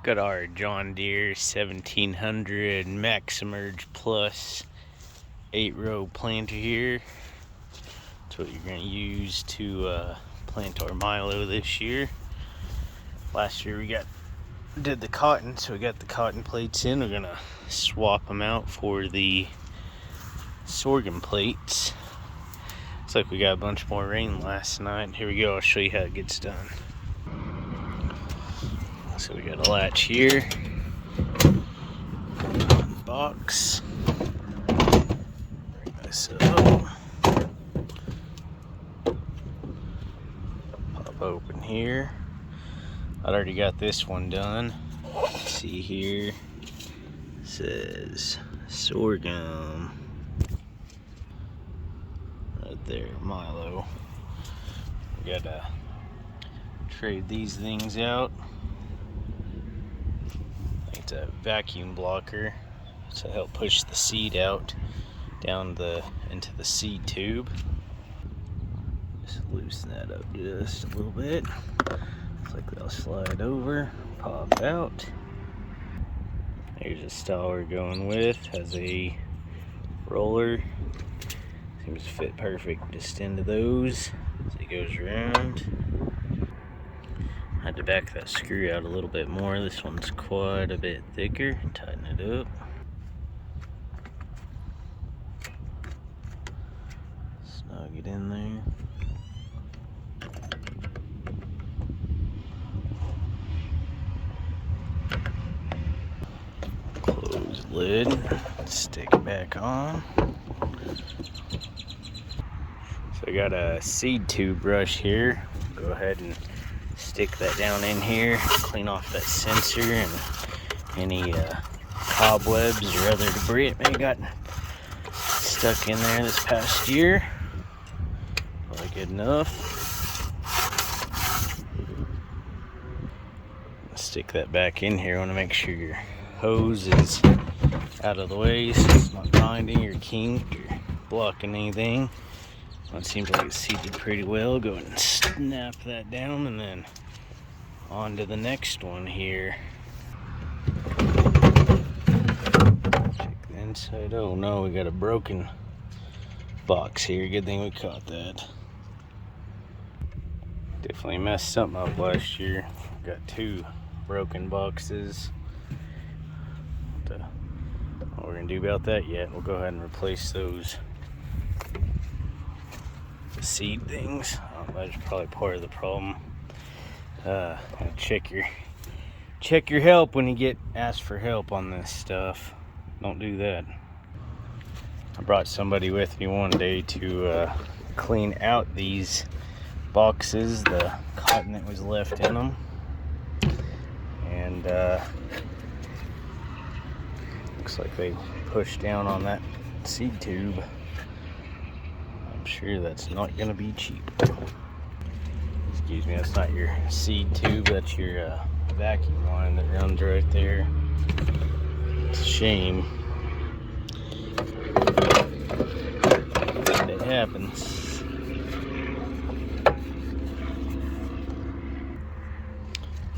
Got our John Deere 1700 Maximerge Plus 8-row planter here. That's what you're going to use to plant our Milo this year. Last year we did the cotton, so we got the cotton plates in. We're going to swap them out for the sorghum plates. Looks like we got a bunch more rain last night. Here we go, I'll show you how it gets done. So we got a latch here, box, bring this up, pop open here. I'd already got this one done. See here, it says sorghum. Right there, Milo. We gotta trade these things out. It's a vacuum blocker to help push the seed out down into the seed tube. Just loosen that up just a little bit. Looks like they'll slide over, pop out. Here's a style we're going with. Has a roller. Seems to fit perfect just into those as it goes around. Had to back that screw out a little bit more. This one's quite a bit thicker. Tighten it up. Snug it in there. Close the lid. Stick it back on. So I got a seed tube brush here. Go ahead and stick that down in here, clean off that sensor and any cobwebs or other debris it may have gotten stuck in there this past year. Probably good enough. Stick that back in here. I want to make sure your hose is out of the way so it's not binding or kinked or blocking anything. Well, it seems like it's seated pretty well. Go ahead and snap that down and then on to the next one here. Check the inside. Oh no, we got a broken box here. Good thing we caught that. Definitely messed something up last year. Got 2 broken boxes. What we're gonna do about that yet? We'll go ahead and replace those. The seed things. That's probably part of the problem. Check your help when you get asked for help on this stuff. Don't do that. I brought somebody with me one day to clean out these boxes, the cotton that was left in them, and looks like they pushed down on that seed tube. I'm sure that's not gonna be cheap. Excuse me, that's not your seed tube, that's your vacuum line that runs right there. It's a shame. But it happens.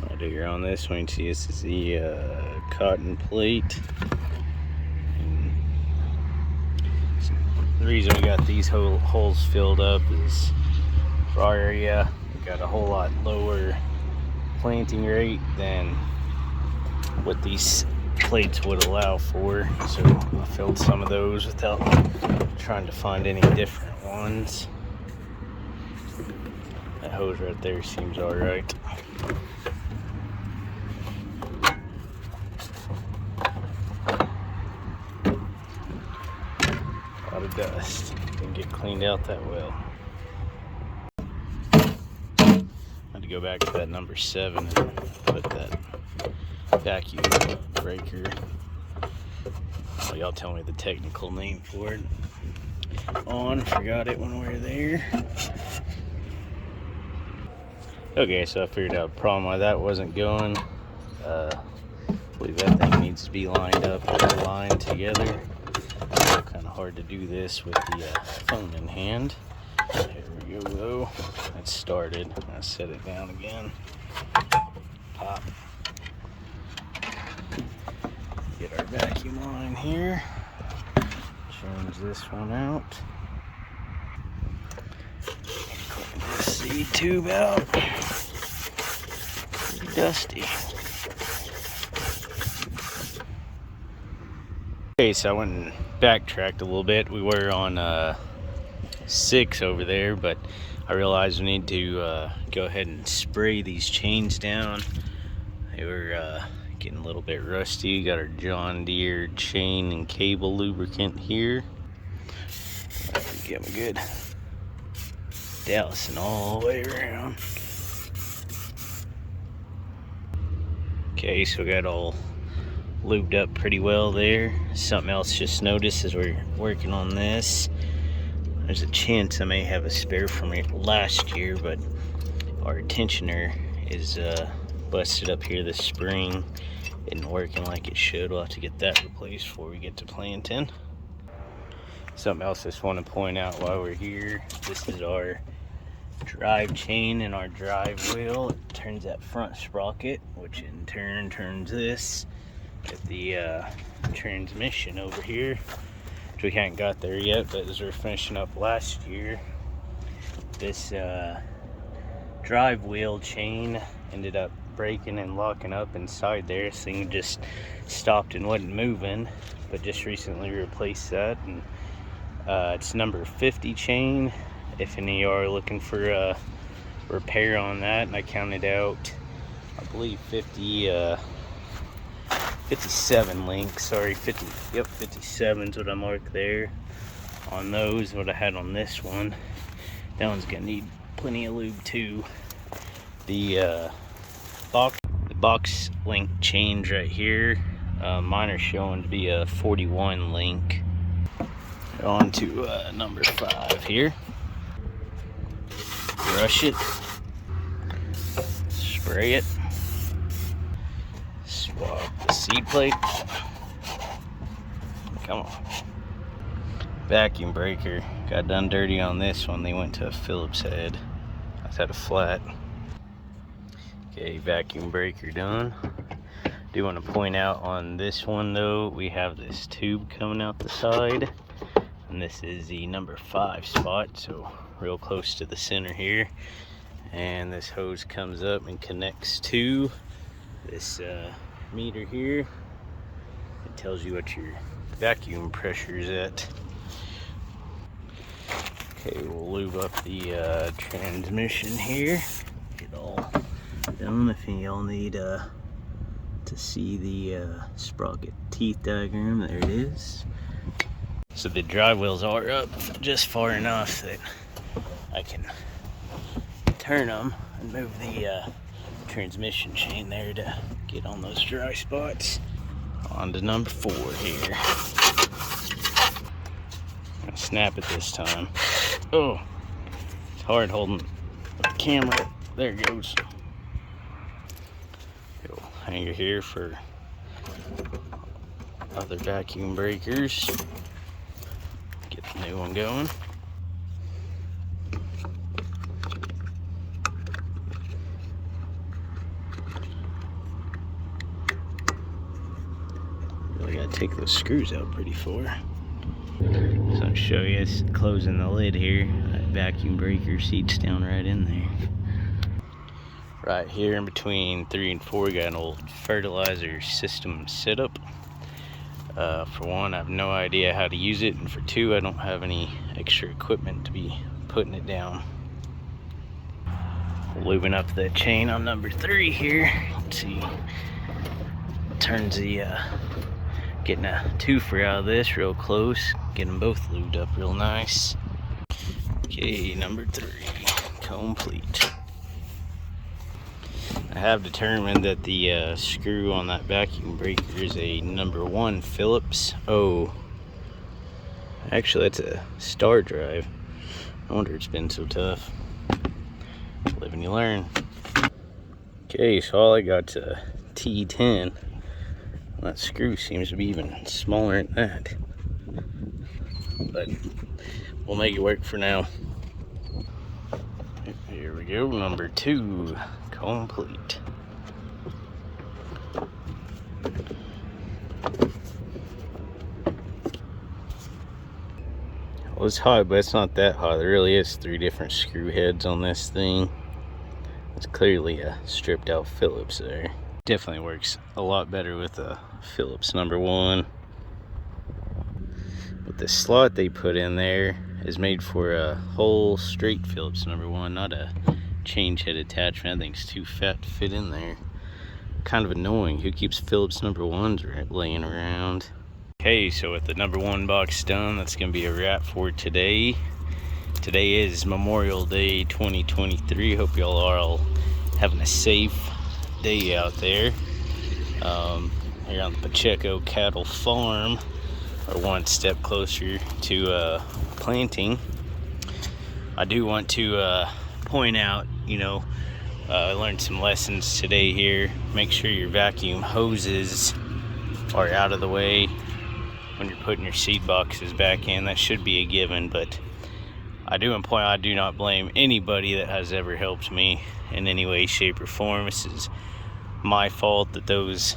Right here on this one, you see this is the cotton plate. The reason we got these holes filled up is for our area, we got a whole lot lower planting rate than what these plates would allow for. So I filled some of those without trying to find any different ones. That hose right there seems alright. A lot of dust. Didn't get cleaned out that well. I had to go back to that number 7 and put that vacuum breaker. Oh, y'all tell me the technical name for it. On, forgot it when we were there. Okay, so I figured out a problem why that wasn't going. I believe that thing needs to be lined up or aligned together. Kind of hard to do this with the phone in hand. Here we go though. It started. I set it down again. Pop. get our vacuum line here. Change this one out. Clean this seed tube out. Pretty dusty. Okay, so I went and backtracked a little bit. We were on 6 over there, but I realized we need to go ahead and spray these chains down. They were getting a little bit rusty. Got our John Deere chain and cable lubricant here. Give them a good dousing all the way around. Okay, so we got all lubed up pretty well there. Something else just noticed as we're working on this, there's a chance I may have a spare from last year, but our tensioner is busted up here this spring. Isn't working like it should. We'll have to get that replaced before we get to planting. Something else I just want to point out while we're here, this is our drive chain and our drive wheel. It turns that front sprocket, which in turn turns this. Get the transmission over here, which we haven't got there yet, but as we're finishing up last year, this drive wheel chain ended up breaking and locking up inside there. This thing just stopped and wasn't moving, but just recently replaced that, and it's number 50 chain if any of you are looking for a repair on that. And I counted out, I believe 57 links, sorry, 57 is what I marked there on those. What I had on this one, that one's gonna need plenty of lube too. The box link change right here, mine are showing to be a 41 link. On to number 5 here. Brush it, spray it, swap the seed plate. Come on. Vacuum breaker. Got done dirty on this one. They went to a Phillips head. I had a flat. Okay, vacuum breaker done. Do want to point out on this one though, we have this tube coming out the side, and this is the number 5 spot, so real close to the center here. And this hose comes up and connects to this meter here. It tells you what your vacuum pressure is at. Okay, we'll lube up the transmission here. Get all done. If y'all need to see the sprocket teeth diagram, there it is. So the drive wheels are up just far enough that I can turn them and move the transmission chain there to get on those dry spots. On to number 4 here. I'm gonna snap it this time. Oh, it's hard holding the camera. There it goes. Little hanger here for other vacuum breakers. Get the new one going. Really gotta take those screws out pretty far. So I'll show you, it's closing the lid here. That vacuum breaker seats down right in there. Right here in between 3 and 4, we got an old fertilizer system setup. For one, I have no idea how to use it, and for 2, I don't have any extra equipment to be putting it down. Lubing up that chain on number 3 here. Let's see, turns the getting a twofer out of this real close, get them both lubed up real nice. Okay, number 3 complete. I have determined that the screw on that vacuum breaker is a number 1 Phillips. Oh, actually that's a star drive. I wonder it's been so tough. Live and you learn. Okay, so all I got's a T10. That screw seems to be even smaller than that, but we'll make it work for now. Here we go, number 2 complete. Well, it's hot, but it's not that hot. There really is 3 different screw heads on this thing. It's clearly a stripped out Phillips there. Definitely works a lot better with a Phillips #1. But the slot they put in there is made for a whole straight Phillips #1, not a change head attachment. I think it's too fat to fit in there. Kind of annoying. Who keeps Phillips #1s laying around? Okay, so with the #1 box done, that's gonna be a wrap for today. Today is Memorial Day 2023. Hope y'all are all having a safe day out there. Here on the Pacheco Cattle Farm, or one step closer to planting. I do want to point out, I learned some lessons today here. Make sure your vacuum hoses are out of the way when you're putting your seed boxes back in. That should be a given, but I do not blame anybody that has ever helped me in any way, shape, or form. This is my fault that it was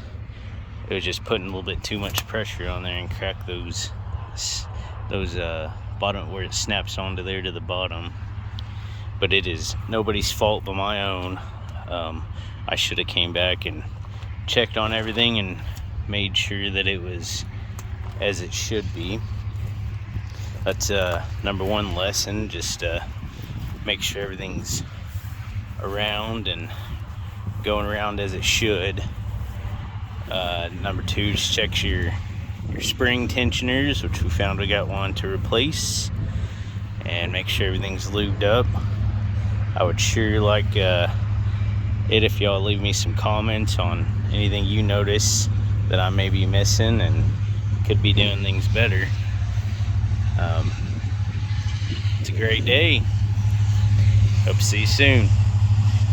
just putting a little bit too much pressure on there and crack those bottom where it snaps onto there to the bottom. But it is nobody's fault but my own. I should have came back and checked on everything and made sure that it was as it should be. That's #1 lesson. Just make sure everything's around and going around as it should. #2, just check your spring tensioners, which we found we got one to replace, and make sure everything's lubed up. I would sure like it if y'all leave me some comments on anything you notice that I may be missing and could be doing things better. It's a great day. Hope to see you soon.